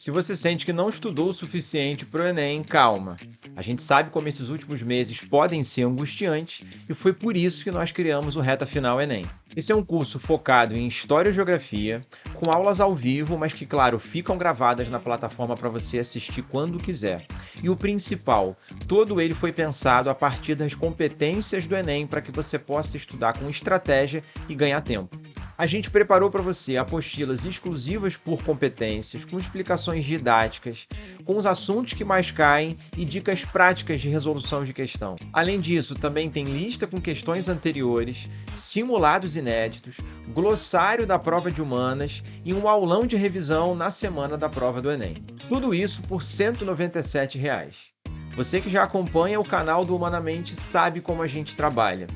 Se você sente que não estudou o suficiente para o Enem, calma. A gente sabe como esses últimos meses podem ser angustiantes e foi por isso que nós criamos o Reta Final Enem. Esse é um curso focado em História e Geografia, com aulas ao vivo, mas que, claro, ficam gravadas na plataforma para você assistir quando quiser. E o principal, todo ele foi pensado a partir das competências do Enem para que você possa estudar com estratégia e ganhar tempo. A gente preparou para você apostilas exclusivas por competências, com explicações didáticas, com os assuntos que mais caem e dicas práticas de resolução de questão. Além disso, também tem lista com questões anteriores, simulados inéditos, glossário da prova de humanas e um aulão de revisão na semana da prova do Enem. Tudo isso por R$ 197. Você que já acompanha o canal do Humanamente sabe como a gente trabalha.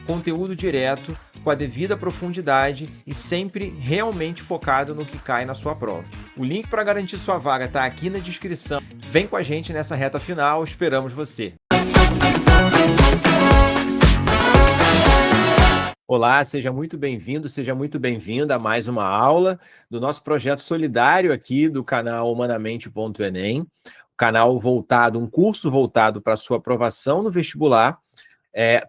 Conteúdo direto, com a devida profundidade e sempre realmente focado no que cai na sua prova. O link para garantir sua vaga está aqui na descrição. Vem com a gente nessa reta final, esperamos você! Olá, seja muito bem-vindo, seja muito bem-vinda a mais uma aula do nosso projeto solidário aqui do canal Humanamente.enem, canal voltado, um curso voltado para a sua aprovação no vestibular,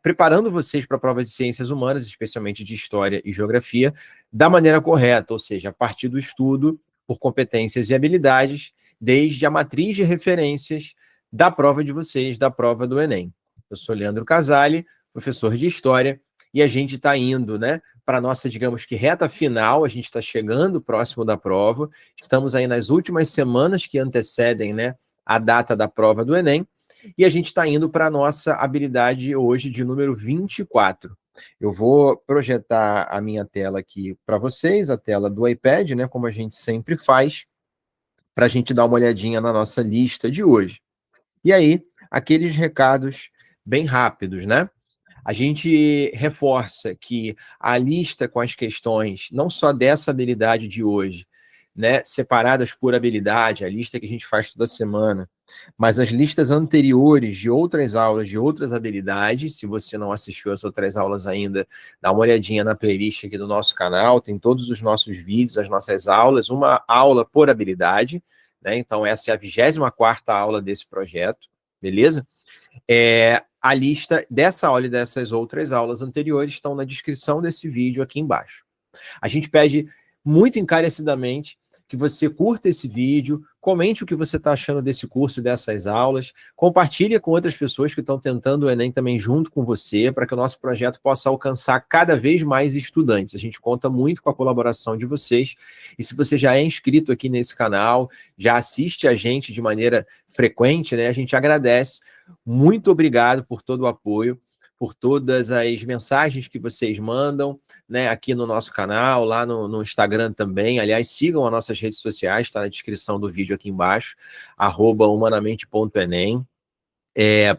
preparando vocês para a prova de ciências humanas, especialmente de história e geografia, da maneira correta, ou seja, a partir do estudo por competências e habilidades, desde a matriz de referências da prova de vocês, da prova do Enem. Eu sou Leandro Casale, professor de História, e a gente está indo, para a nossa, digamos que, reta final, a gente está chegando próximo da prova, estamos aí nas últimas semanas que antecedem, a data da prova do Enem, e a gente está indo para a nossa habilidade hoje de número 24. Eu vou projetar a minha tela aqui para vocês, a tela do iPad, como a gente sempre faz, para a gente dar uma olhadinha na nossa lista de hoje. E aí, aqueles recados bem rápidos, A gente reforça que a lista com as questões, não só dessa habilidade de hoje, separadas por habilidade, a lista que a gente faz toda semana, mas as listas anteriores de outras aulas, de outras habilidades, se você não assistiu as outras aulas ainda, dá uma olhadinha na playlist aqui do nosso canal, tem todos os nossos vídeos, as nossas aulas, uma aula por habilidade, Então essa é a 24ª aula desse projeto, beleza? A lista dessa aula e dessas outras aulas anteriores estão na descrição desse vídeo aqui embaixo. A gente pede muito encarecidamente que você curta esse vídeo, comente o que você está achando desse curso e dessas aulas, compartilhe com outras pessoas que estão tentando o Enem também junto com você, para que o nosso projeto possa alcançar cada vez mais estudantes. A gente conta muito com a colaboração de vocês, e se você já é inscrito aqui nesse canal, já assiste a gente de maneira frequente, a gente agradece. Muito obrigado por todo o apoio, por todas as mensagens que vocês mandam, aqui no nosso canal, lá no Instagram também. Aliás, sigam as nossas redes sociais, está na descrição do vídeo aqui embaixo, @humanamente.enem,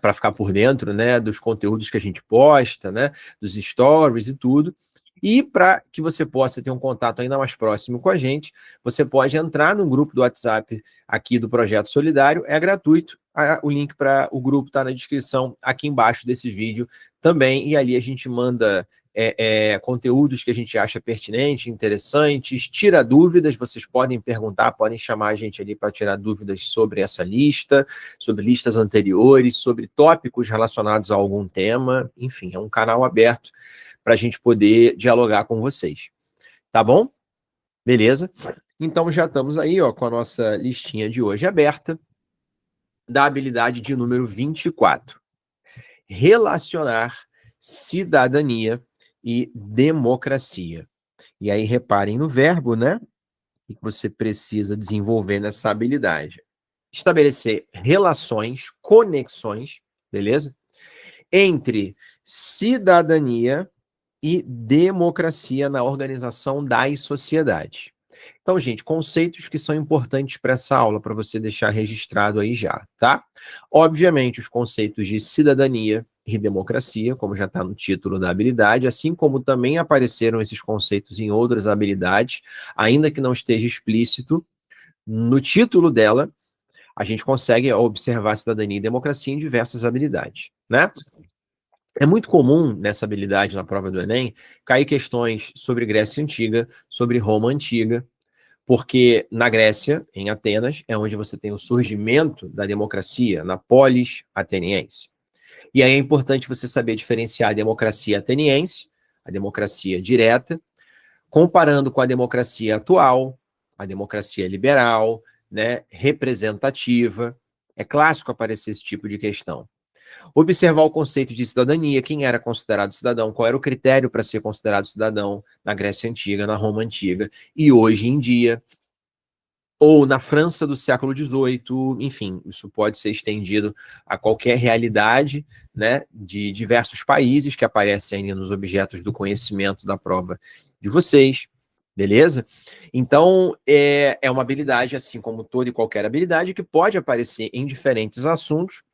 para ficar por dentro, dos conteúdos que a gente posta, dos stories e tudo. E para que você possa ter um contato ainda mais próximo com a gente, você pode entrar no grupo do WhatsApp aqui do Projeto Solidário, é gratuito. O link para o grupo está na descrição aqui embaixo desse vídeo também, e ali a gente manda conteúdos que a gente acha pertinentes, interessantes, tira dúvidas, vocês podem perguntar, podem chamar a gente ali para tirar dúvidas sobre essa lista, sobre listas anteriores, sobre tópicos relacionados a algum tema, enfim, é um canal aberto para a gente poder dialogar com vocês. Tá bom? Beleza? Então já estamos aí com a nossa listinha de hoje aberta, da habilidade de número 24. Relacionar cidadania e democracia. E aí reparem no verbo, que você precisa desenvolver nessa habilidade. Estabelecer relações, conexões, beleza? Entre cidadania e democracia na organização das sociedades. Então, gente, conceitos que são importantes para essa aula, para você deixar registrado aí já, tá? Obviamente, os conceitos de cidadania e democracia, como já está no título da habilidade, assim como também apareceram esses conceitos em outras habilidades, ainda que não esteja explícito no título dela, a gente consegue observar cidadania e democracia em diversas habilidades, É muito comum nessa habilidade na prova do Enem cair questões sobre Grécia Antiga, sobre Roma Antiga, Porque na Grécia, em Atenas, é onde você tem o surgimento da democracia, na polis ateniense. E aí é importante você saber diferenciar a democracia ateniense, a democracia direta, comparando com a democracia atual, a democracia liberal, né, representativa. É clássico aparecer esse tipo de questão. Observar o conceito de cidadania, quem era considerado cidadão, qual era o critério para ser considerado cidadão na Grécia Antiga, na Roma Antiga, e hoje em dia, ou na França do século XVIII, enfim, isso pode ser estendido a qualquer realidade, né, de diversos países que aparecem aí nos objetos do conhecimento da prova de vocês, beleza? Então, é uma habilidade, assim como toda e qualquer habilidade, que pode aparecer em diferentes assuntos,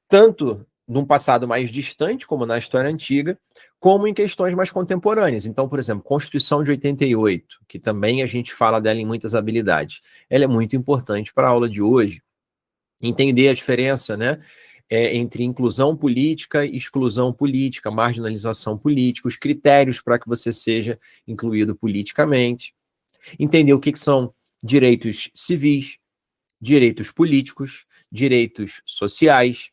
tanto num passado mais distante, como na história antiga, como em questões mais contemporâneas. Então, por exemplo, Constituição de 88, que também a gente fala dela em muitas habilidades, ela é muito importante para a aula de hoje, entender a diferença, né, entre inclusão política e exclusão política, marginalização política, os critérios para que você seja incluído politicamente, entender o que são direitos civis, direitos políticos, direitos sociais,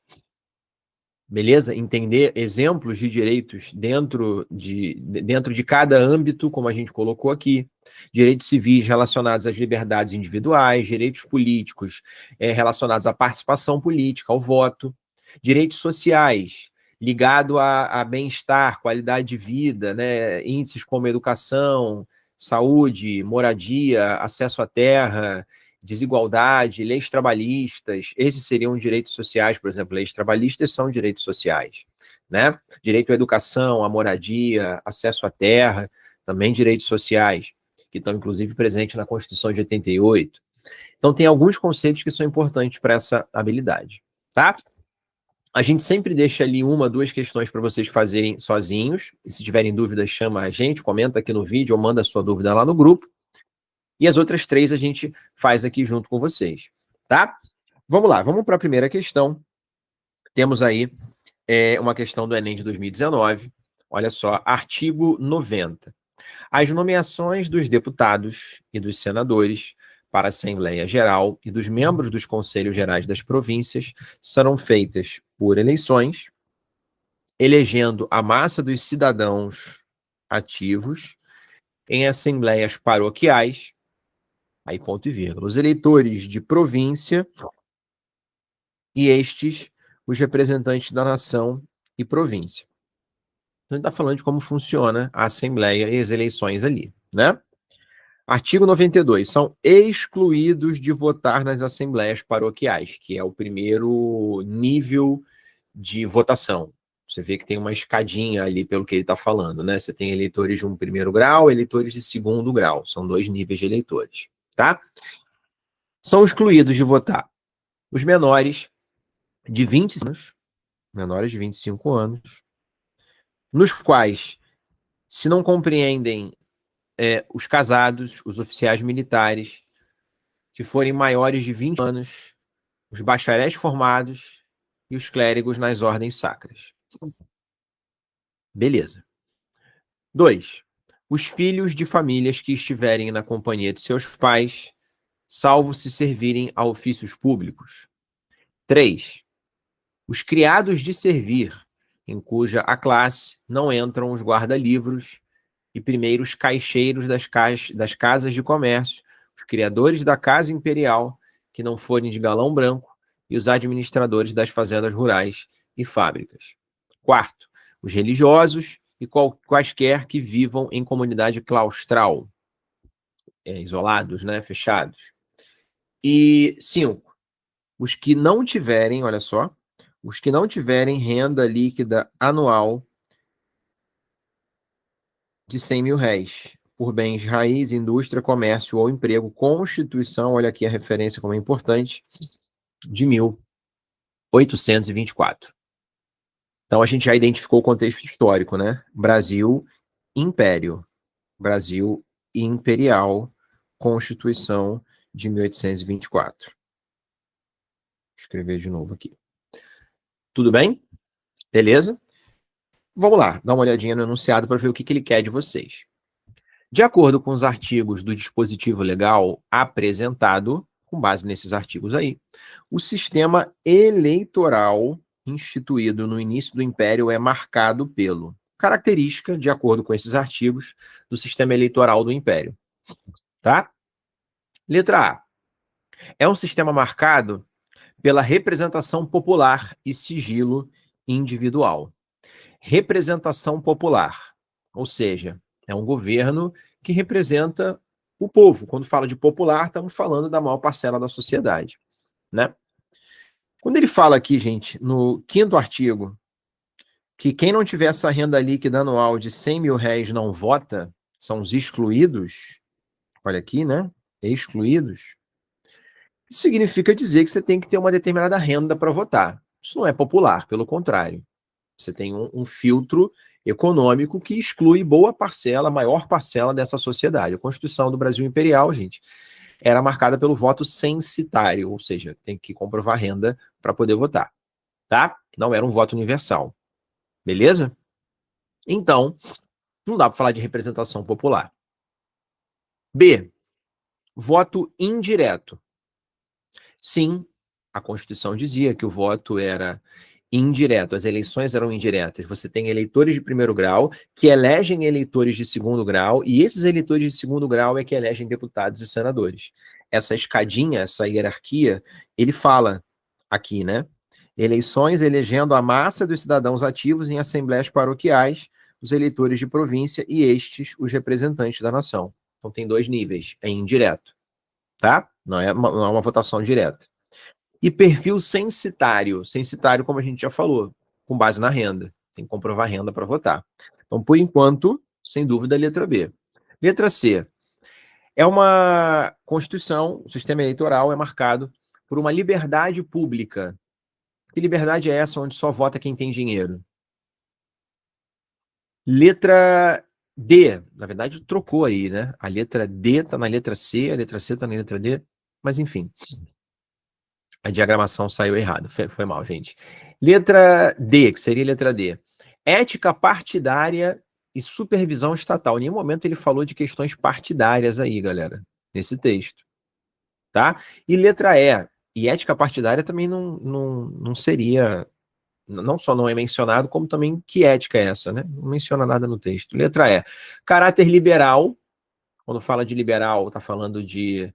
beleza? Entender exemplos de direitos dentro de cada âmbito, como a gente colocou aqui. Direitos civis relacionados às liberdades individuais, direitos políticos relacionados à participação política, ao voto. Direitos sociais, ligado a bem-estar, qualidade de vida, né? Índices como educação, saúde, moradia, acesso à terra, desigualdade, leis trabalhistas, esses seriam direitos sociais, por exemplo, leis trabalhistas são direitos sociais, né? Direito à educação, à moradia, acesso à terra, também direitos sociais, que estão inclusive presentes na Constituição de 88. Então tem alguns conceitos que são importantes para essa habilidade, tá? A gente sempre deixa ali uma, duas questões para vocês fazerem sozinhos, e se tiverem dúvidas, chama a gente, comenta aqui no vídeo ou manda a sua dúvida lá no grupo. E as outras três a gente faz aqui junto com vocês, tá? Vamos lá, vamos para a primeira questão. Temos aí uma questão do Enem de 2019. Olha só, artigo 90. As nomeações dos deputados e dos senadores para a Assembleia Geral e dos membros dos Conselhos Gerais das províncias serão feitas por eleições, elegendo a massa dos cidadãos ativos em assembleias paroquiais, aí ponto e vírgula, os eleitores de província e estes, os representantes da nação e província. Então, a gente está falando de como funciona a Assembleia e as eleições ali, né? Artigo 92. São excluídos de votar nas assembleias paroquiais, que é o primeiro nível de votação. Você vê que tem uma escadinha ali pelo que ele está falando, né? Você tem eleitores de um primeiro grau, eleitores de segundo grau. São dois níveis de eleitores, tá? São excluídos de votar os menores de 20 anos, menores de 25 anos, nos quais, se não compreendem os casados, os oficiais militares, que forem maiores de 20 anos, os bacharéis formados e os clérigos nas ordens sacras. Beleza. 2. Os filhos de famílias que estiverem na companhia de seus pais, salvo se servirem a ofícios públicos. 3. Os criados de servir, em cuja a classe não entram os guarda-livros e primeiros caixeiros das casas de comércio, os criadores da casa imperial, que não forem de galão branco, e os administradores das fazendas rurais e fábricas. 4. Os religiosos e quaisquer que vivam em comunidade claustral, isolados, né, fechados. E 5. Os que não tiverem, olha só, os que não tiverem renda líquida anual de 100 mil réis, por bens de raiz, indústria, comércio ou emprego, Constituição, olha aqui a referência como é importante, de 1824. Então, a gente já identificou o contexto histórico, né? Brasil, Império. Brasil Imperial, Constituição de 1824. Vou escrever de novo aqui. Tudo bem? Beleza? Vamos lá, dar uma olhadinha no enunciado para ver o que ele quer de vocês. De acordo com os artigos do dispositivo legal apresentado, com base nesses artigos aí, o sistema eleitoral instituído no início do Império é marcado pelo característica, de acordo com esses artigos, do sistema eleitoral do Império. Tá? Letra A. É um sistema marcado pela representação popular e sigilo individual. Representação popular, ou seja, é um governo que representa o povo. Quando fala de popular, estamos falando da maior parcela da sociedade, né? Quando ele fala aqui, gente, no 5º artigo, que quem não tiver essa renda líquida anual de 100 mil réis não vota, são os excluídos, olha aqui, né? Excluídos. Isso significa dizer que você tem que ter uma determinada renda para votar. Isso não é popular, pelo contrário. Você tem um filtro econômico que exclui boa parcela, maior parcela dessa sociedade. A Constituição do Brasil Imperial, gente, era marcada pelo voto censitário, ou seja, tem que comprovar renda para poder votar, tá? Não era um voto universal. Beleza? Então, não dá para falar de representação popular. B. Voto indireto. Sim, a Constituição dizia que o voto era indireto, as eleições eram indiretas. Você tem eleitores de primeiro grau que elegem eleitores de segundo grau, e esses eleitores de segundo grau é que elegem deputados e senadores. Essa escadinha, essa hierarquia, ele fala aqui, né? Eleições elegendo a massa dos cidadãos ativos em assembleias paroquiais, os eleitores de província e estes, os representantes da nação. Então tem 2 níveis, é indireto, tá? Não é uma votação direta. E perfil censitário. Censitário, como a gente já falou, com base na renda. Tem que comprovar renda para votar. Então, por enquanto, sem dúvida, a letra B. Letra C. É uma Constituição, o sistema eleitoral é marcado por uma liberdade pública. Que liberdade é essa onde só vota quem tem dinheiro? Letra D. Na verdade, trocou aí, né? A letra D está na letra C, a letra C está na letra D. Mas, enfim. A diagramação saiu errada. Foi mal, gente. Letra D, que seria letra D. Ética partidária e supervisão estatal. Em nenhum momento ele falou de questões partidárias aí, galera, nesse texto. Tá? E letra E. E ética partidária também não seria... Não só não é mencionado, como também que ética é essa, né? Não menciona nada no texto. Letra E. Caráter liberal. Quando fala de liberal, está falando de...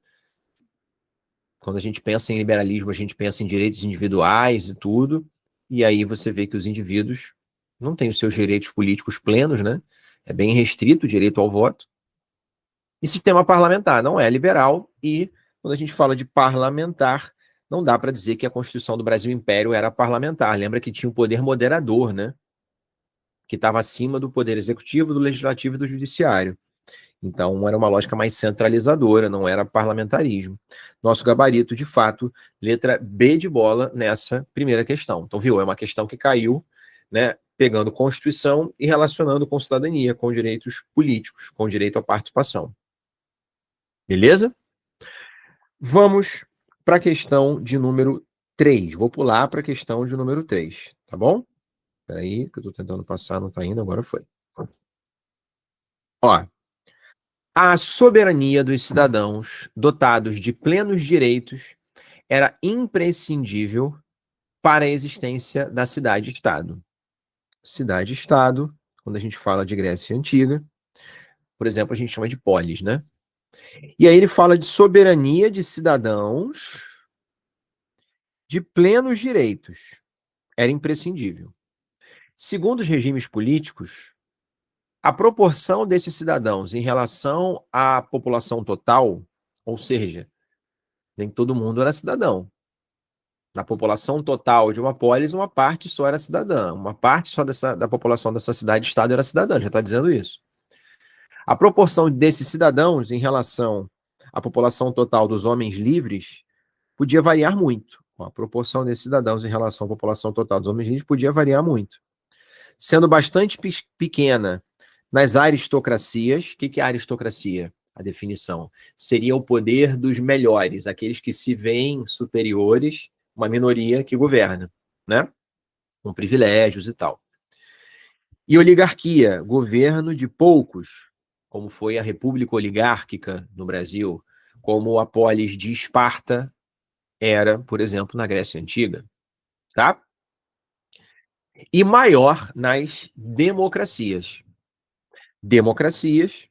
Quando a gente pensa em liberalismo, a gente pensa em direitos individuais e tudo, e aí você vê que os indivíduos não têm os seus direitos políticos plenos, né? É bem restrito o direito ao voto. E sistema parlamentar não é liberal, e quando a gente fala de parlamentar, não dá para dizer que a Constituição do Brasil Império era parlamentar. Lembra que tinha um poder moderador, né? Que estava acima do poder executivo, do legislativo e do judiciário. Então, era uma lógica mais centralizadora, não era parlamentarismo. Nosso gabarito, de fato, letra B de bola nessa primeira questão. Então, viu? É uma questão que caiu, né, pegando Constituição e relacionando com cidadania, com direitos políticos, com direito à participação. Beleza? Vamos para a questão de número 3. Vou pular para a questão de número 3, tá bom? Espera aí, que eu estou tentando passar, não está indo, agora foi. Ó, a soberania dos cidadãos dotados de plenos direitos era imprescindível para a existência da cidade-estado. Cidade-estado, quando a gente fala de Grécia Antiga, por exemplo, a gente chama de polis, né? E aí ele fala de soberania de cidadãos de plenos direitos. Era imprescindível. Segundo os regimes políticos, a proporção desses cidadãos em relação à população total, ou seja, nem todo mundo era cidadão. Da população total de uma polis, uma parte só era cidadã. Uma parte só da população dessa cidade-estado era cidadã, já está dizendo isso. A proporção desses cidadãos em relação à população total dos homens livres podia variar muito. A proporção desses cidadãos em relação à população total dos homens livres podia variar muito. Sendo bastante pequena nas aristocracias. O que é a aristocracia? A definição seria o poder dos melhores, aqueles que se veem superiores, uma minoria que governa, né? Com privilégios e tal. E oligarquia, governo de poucos, como foi a República Oligárquica no Brasil, como a polis de Esparta era, por exemplo, na Grécia Antiga, tá? E maior nas democracias. Democracias,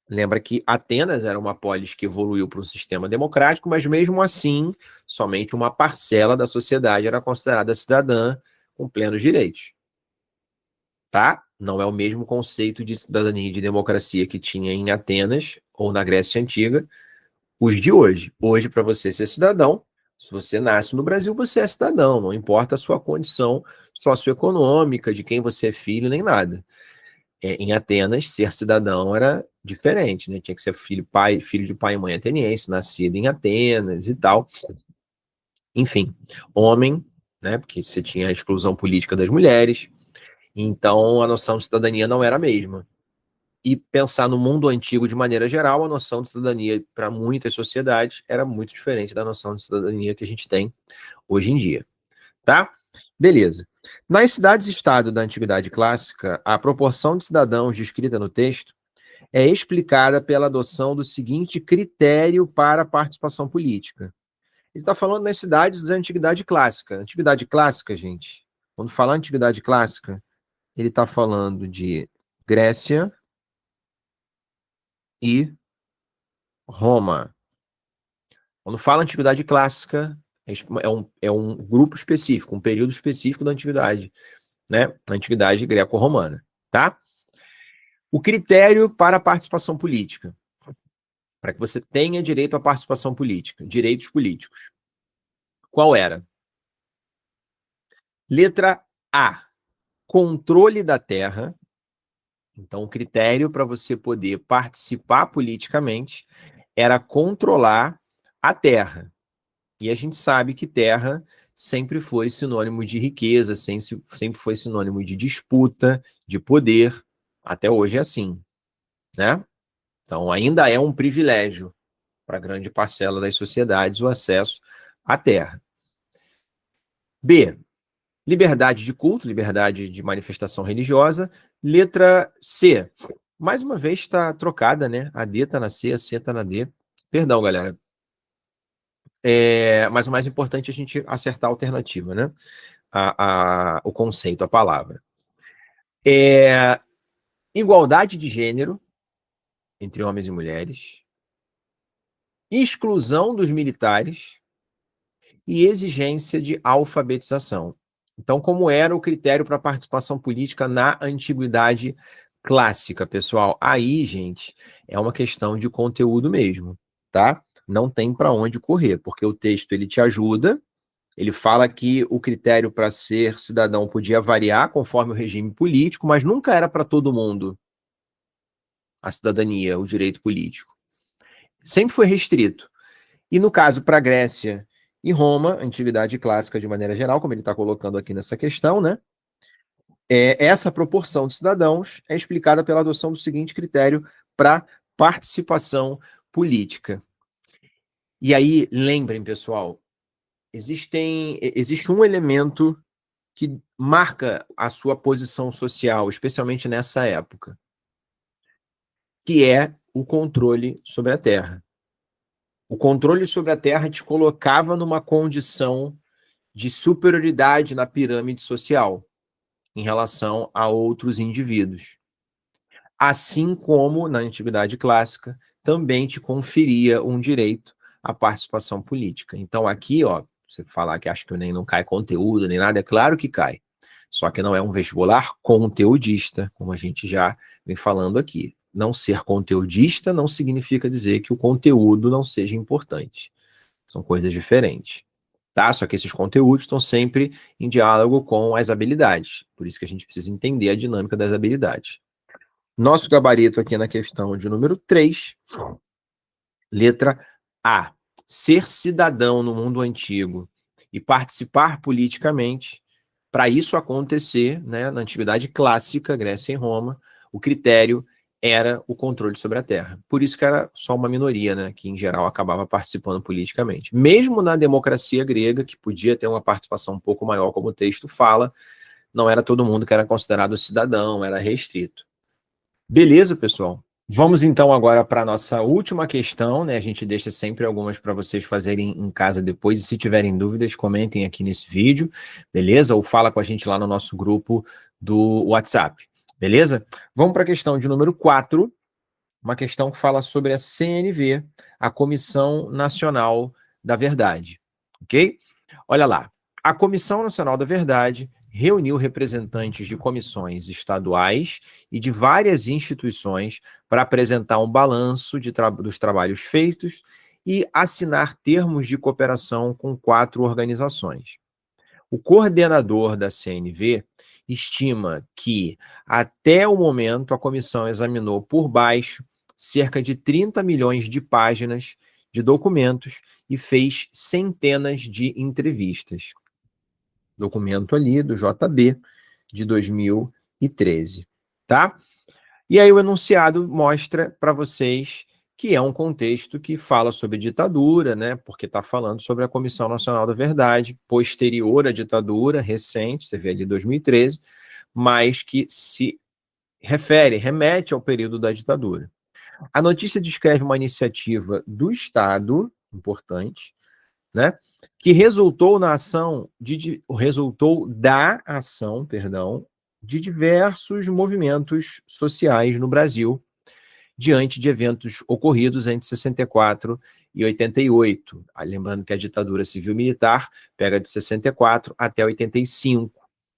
lembra que Atenas era uma polis que evoluiu para um sistema democrático, mas mesmo assim, somente uma parcela da sociedade era considerada cidadã com plenos direitos. Tá? Não é o mesmo conceito de cidadania e de democracia que tinha em Atenas ou na Grécia Antiga, os de hoje. Hoje, para você ser cidadão, se você nasce no Brasil, você é cidadão, não importa a sua condição socioeconômica, de quem você é filho, nem nada. Em Atenas, ser cidadão era diferente, né? Tinha que ser filho de pai e mãe ateniense, nascido em Atenas e tal. Enfim, homem, né? Porque você tinha a exclusão política das mulheres, então a noção de cidadania não era a mesma. E pensar no mundo antigo de maneira geral, a noção de cidadania para muitas sociedades era muito diferente da noção de cidadania que a gente tem hoje em dia, tá? Beleza. Nas cidades-estado da Antiguidade Clássica, a proporção de cidadãos descrita no texto é explicada pela adoção do seguinte critério para a participação política. Ele está falando nas cidades da Antiguidade Clássica. Antiguidade Clássica, gente, quando falar Antiguidade Clássica, ele está falando de Grécia e Roma. Quando fala Antiguidade Clássica, é um grupo específico, um período específico da Antiguidade, né? A Antiguidade greco-romana, tá? O critério para a participação política, para que você tenha direito à participação política, direitos políticos. Qual era? Letra A, controle da terra. Então, o critério para você poder participar politicamente era controlar a terra. E a gente sabe que terra sempre foi sinônimo de riqueza, sempre foi sinônimo de disputa, de poder. Até hoje é assim, né? Então, ainda é um privilégio para grande parcela das sociedades o acesso à terra. B, liberdade de culto, liberdade de manifestação religiosa. Letra C, mais uma vez está trocada, né? A D está na C, a C está na D. Perdão, galera. Mas o mais importante é a gente acertar a alternativa, né? O conceito, a palavra. Igualdade de gênero entre homens e mulheres, exclusão dos militares e exigência de alfabetização. Então, como era o critério para participação política na Antiguidade Clássica, pessoal? Aí, gente, é uma questão de conteúdo mesmo, tá? Não tem para onde correr, porque o texto ele te ajuda. Ele fala que o critério para ser cidadão podia variar conforme o regime político, mas nunca era para todo mundo a cidadania, o direito político. Sempre foi restrito. E no caso, para a Grécia e Roma, Antiguidade Clássica de maneira geral, como ele está colocando aqui nessa questão, né? Essa proporção de cidadãos é explicada pela adoção do seguinte critério para participação política. E aí, lembrem, pessoal, existe um elemento que marca a sua posição social, especialmente nessa época, que é o controle sobre a terra. O controle sobre a terra te colocava numa condição de superioridade na pirâmide social em relação a outros indivíduos. Assim como, na Antiguidade Clássica, também te conferia um direito à participação política. Então, aqui, ó, você falar que acha que o Enem não cai conteúdo nem nada, é claro que cai. Só que não é um vestibular conteudista, como a gente já vem falando aqui. Não ser conteudista não significa dizer que o conteúdo não seja importante. São coisas diferentes. Tá? Só que esses conteúdos estão sempre em diálogo com as habilidades. Por isso que a gente precisa entender a dinâmica das habilidades. Nosso gabarito aqui na questão de número 3, letra A. Ser cidadão no mundo antigo e participar politicamente. Para isso acontecer, né, na Antiguidade Clássica, Grécia e Roma, o critério era o controle sobre a terra. Por isso que era só uma minoria, né, que em geral acabava participando politicamente. Mesmo na democracia grega, que podia ter uma participação um pouco maior, como o texto fala, não era todo mundo que era considerado cidadão, era restrito. Beleza, pessoal? Vamos então agora para a nossa última questão, né? A gente deixa sempre algumas para vocês fazerem em casa depois, e se tiverem dúvidas, comentem aqui nesse vídeo, beleza? Ou fala com a gente lá no nosso grupo do WhatsApp, beleza? Vamos para a questão de número 4, uma questão que fala sobre a CNV, a Comissão Nacional da Verdade, ok? Olha lá, a Comissão Nacional da Verdade reuniu representantes de comissões estaduais e de várias instituições para apresentar um balanço dos trabalhos feitos e assinar termos de cooperação com 4 organizações. O coordenador da CNV estima que, até o momento, a comissão examinou por baixo cerca de 30 milhões de páginas de documentos e fez centenas de entrevistas. Documento ali do JB de 2013, tá? E aí o enunciado mostra para vocês que é um contexto que fala sobre ditadura, né? Porque está falando sobre a Comissão Nacional da Verdade, posterior à ditadura, recente, você vê ali 2013, mas que se remete ao período da ditadura. A notícia descreve uma iniciativa do Estado, importante, né, que resultou da ação de diversos movimentos sociais no Brasil, diante de eventos ocorridos entre 64 e 88. Lembrando que a ditadura civil-militar pega de 64 até 85.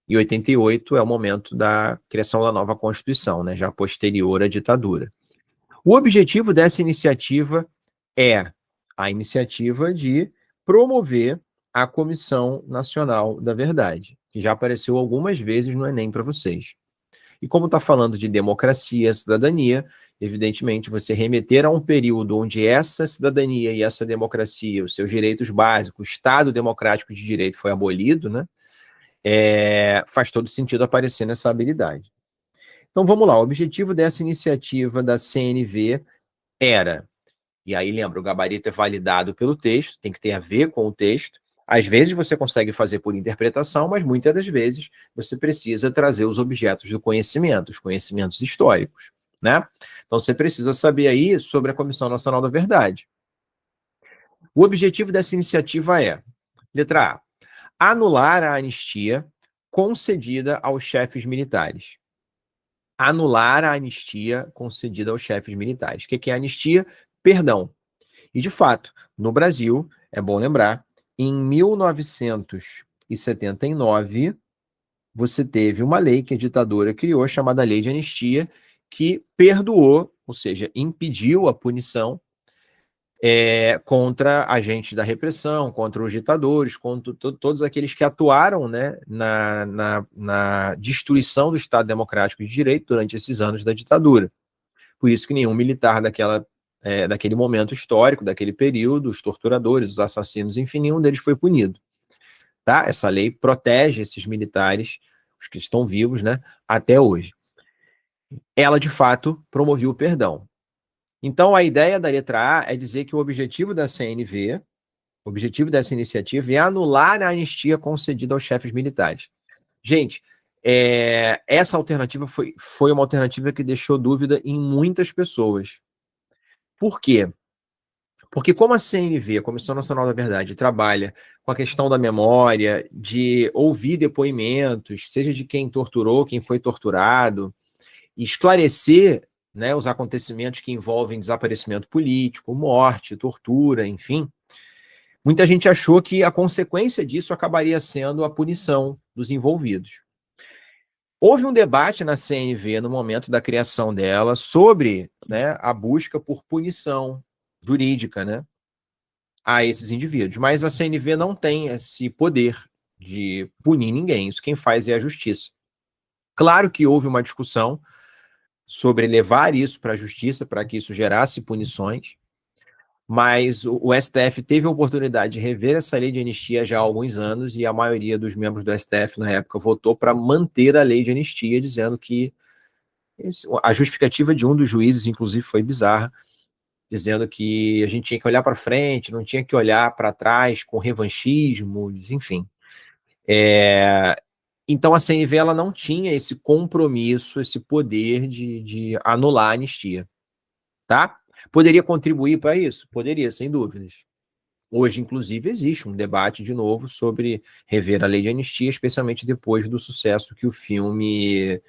E 88 é o momento da criação da nova Constituição, né, já posterior à ditadura. O objetivo dessa iniciativa é a iniciativa de promover a Comissão Nacional da Verdade, que já apareceu algumas vezes no Enem para vocês. E como está falando de democracia, cidadania, evidentemente você remeter a um período onde essa cidadania e essa democracia, os seus direitos básicos, o Estado democrático de direito foi abolido, né? Faz todo sentido aparecer nessa habilidade. Então vamos lá, o objetivo dessa iniciativa da CNV era, e aí lembra, o gabarito é validado pelo texto, tem que ter a ver com o texto. Às vezes você consegue fazer por interpretação, mas muitas das vezes você precisa trazer os objetos do conhecimento, os conhecimentos históricos, né? Então você precisa saber aí sobre a Comissão Nacional da Verdade. O objetivo dessa iniciativa é, letra A, anular a anistia concedida aos chefes militares. Anular a anistia concedida aos chefes militares. O que é anistia? Perdão. E, de fato, no Brasil, é bom lembrar, em 1979, você teve uma lei que a ditadura criou, chamada Lei de Anistia, que perdoou, ou seja, impediu a punição contra agentes da repressão, contra os ditadores, contra todos aqueles que atuaram, né, na destruição do Estado Democrático de Direito durante esses anos da ditadura. Por isso que nenhum militar daquele momento histórico, daquele período, os torturadores, os assassinos, enfim, nenhum deles foi punido. Tá? Essa lei protege esses militares, os que estão vivos, né, até hoje. Ela, de fato, promoveu o perdão. Então, a ideia da letra A é dizer que o objetivo da CNV, o objetivo dessa iniciativa é anular a anistia concedida aos chefes militares. Gente, essa alternativa foi uma alternativa que deixou dúvida em muitas pessoas. Por quê? Porque como a CNV, a Comissão Nacional da Verdade, trabalha com a questão da memória, de ouvir depoimentos, seja de quem torturou, quem foi torturado, esclarecer, né, os acontecimentos que envolvem desaparecimento político, morte, tortura, enfim, muita gente achou que a consequência disso acabaria sendo a punição dos envolvidos. Houve um debate na CNV no momento da criação dela sobre, né, a busca por punição jurídica, né, a esses indivíduos. Mas a CNV não tem esse poder de punir ninguém. Isso quem faz é a justiça. Claro que houve uma discussão sobre levar isso para a justiça, para que isso gerasse punições, mas o STF teve a oportunidade de rever essa lei de anistia já há alguns anos, e a maioria dos membros do STF na época votou para manter a lei de anistia, dizendo que a justificativa de um dos juízes, inclusive, foi bizarra, dizendo que a gente tinha que olhar para frente, não tinha que olhar para trás com revanchismos, enfim. Então a CNV ela não tinha esse compromisso, esse poder de anular a anistia. tá? Poderia contribuir para isso? Poderia, sem dúvidas. Hoje, inclusive, existe um debate de novo sobre rever a lei de anistia, especialmente depois do sucesso que o filme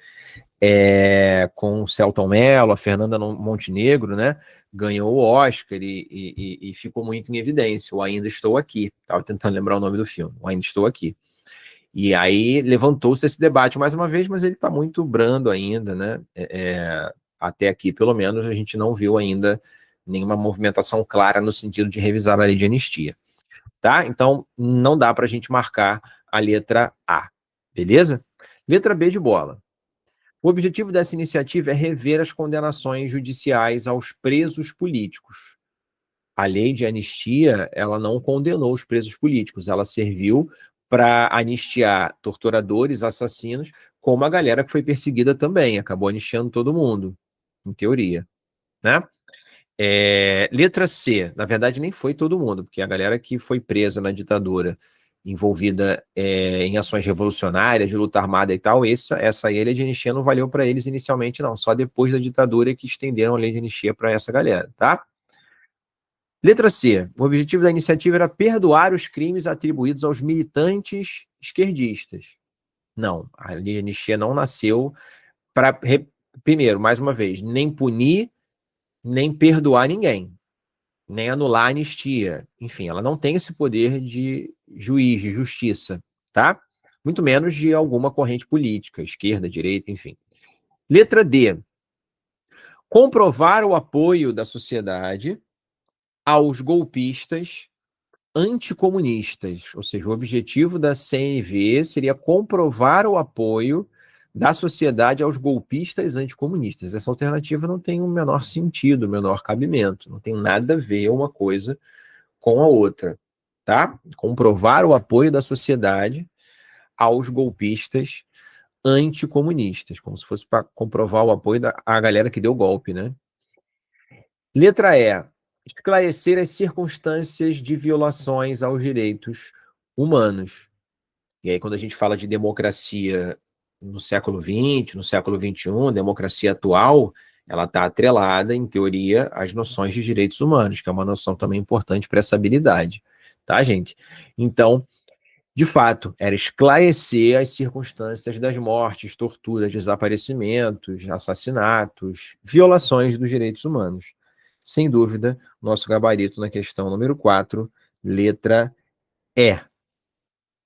com o Selton Mello, a Fernanda Montenegro, né, ganhou o Oscar e ficou muito em evidência. O Ainda Estou Aqui. Estava tentando lembrar o nome do filme. O Ainda Estou Aqui. E aí levantou-se esse debate mais uma vez, mas ele está muito brando ainda, né? Até aqui, pelo menos, a gente não viu ainda nenhuma movimentação clara no sentido de revisar a lei de anistia, tá? Então, não dá para a gente marcar a letra A, beleza? Letra B de bola. O objetivo dessa iniciativa é rever as condenações judiciais aos presos políticos. A lei de anistia, ela não condenou os presos políticos, ela serviu para anistiar torturadores, assassinos, como a galera que foi perseguida também, acabou anistiando todo mundo, em teoria, né? Letra C, na verdade nem foi todo mundo, porque a galera que foi presa na ditadura, envolvida em ações revolucionárias, de luta armada e tal, essa lei de anistia não valeu para eles inicialmente não, só depois da ditadura que estenderam a lei de anistia para essa galera, tá? Letra C, o objetivo da iniciativa era perdoar os crimes atribuídos aos militantes esquerdistas. Não, a lei de anistia não nasceu para, primeiro, mais uma vez, nem punir, nem perdoar ninguém, nem anular a anistia. Enfim, ela não tem esse poder de juiz, de justiça, tá? Muito menos de alguma corrente política, esquerda, direita, enfim. Letra D, comprovar o apoio da sociedade aos golpistas anticomunistas, ou seja, o objetivo da CNV seria comprovar o apoio da sociedade aos golpistas anticomunistas. Essa alternativa não tem o menor sentido, o menor cabimento, não tem nada a ver uma coisa com a outra, tá? Comprovar o apoio da sociedade aos golpistas anticomunistas, como se fosse para comprovar o apoio da galera que deu golpe, né? Letra E, esclarecer as circunstâncias de violações aos direitos humanos. E aí, quando a gente fala de democracia no século XX, no século XXI, democracia atual, ela está atrelada, em teoria, às noções de direitos humanos, que é uma noção também importante para essa habilidade, tá, gente? Então, de fato, era esclarecer as circunstâncias das mortes, torturas, desaparecimentos, assassinatos, violações dos direitos humanos. Sem dúvida, nosso gabarito na questão número 4, letra E.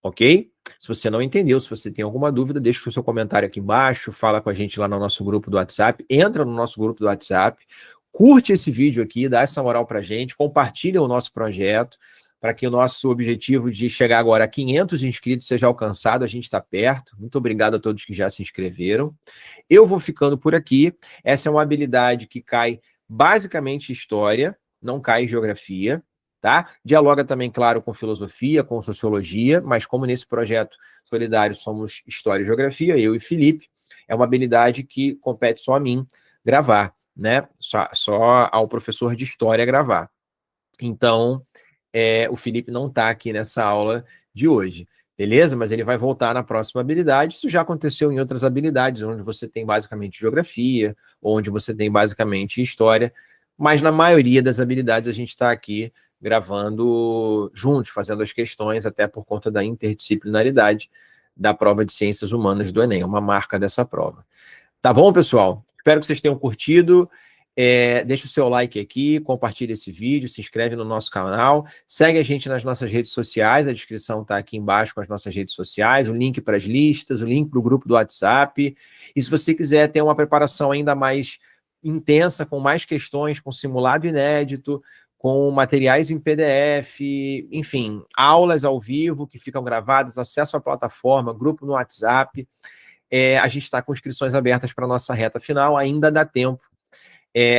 Ok? Se você não entendeu, se você tem alguma dúvida, deixa o seu comentário aqui embaixo, fala com a gente lá no nosso grupo do WhatsApp, entra no nosso grupo do WhatsApp, curte esse vídeo aqui, dá essa moral pra gente, compartilha o nosso projeto, para que o nosso objetivo de chegar agora a 500 inscritos seja alcançado, a gente está perto. Muito obrigado a todos que já se inscreveram. Eu vou ficando por aqui. Essa é uma habilidade que cai basicamente em história, não cai em geografia, tá? Dialoga também, claro, com filosofia, com sociologia, mas como nesse projeto solidário somos história e geografia, eu e Felipe, é uma habilidade que compete só a mim gravar, né? Só ao professor de história gravar. Então, o Felipe não está aqui nessa aula de hoje, beleza? Mas ele vai voltar na próxima habilidade. Isso já aconteceu em outras habilidades, onde você tem basicamente geografia, onde você tem basicamente história, mas na maioria das habilidades a gente está aqui gravando juntos, fazendo as questões, até por conta da interdisciplinaridade da prova de Ciências Humanas do Enem, uma marca dessa prova. Tá bom, pessoal? Espero que vocês tenham curtido. Deixa o seu like aqui, compartilha esse vídeo, se inscreve no nosso canal, segue a gente nas nossas redes sociais, a descrição está aqui embaixo com as nossas redes sociais, o link para as listas, o link para o grupo do WhatsApp, e se você quiser ter uma preparação ainda mais intensa, com mais questões, com simulado inédito, com materiais em PDF, enfim, aulas ao vivo que ficam gravadas, acesso à plataforma, grupo no WhatsApp, a gente está com inscrições abertas para a nossa reta final, ainda dá tempo.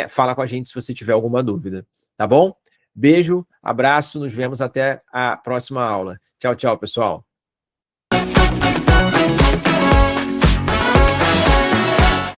Fala com a gente se você tiver alguma dúvida, tá bom? Beijo, abraço, nos vemos até a próxima aula. Tchau, tchau, pessoal.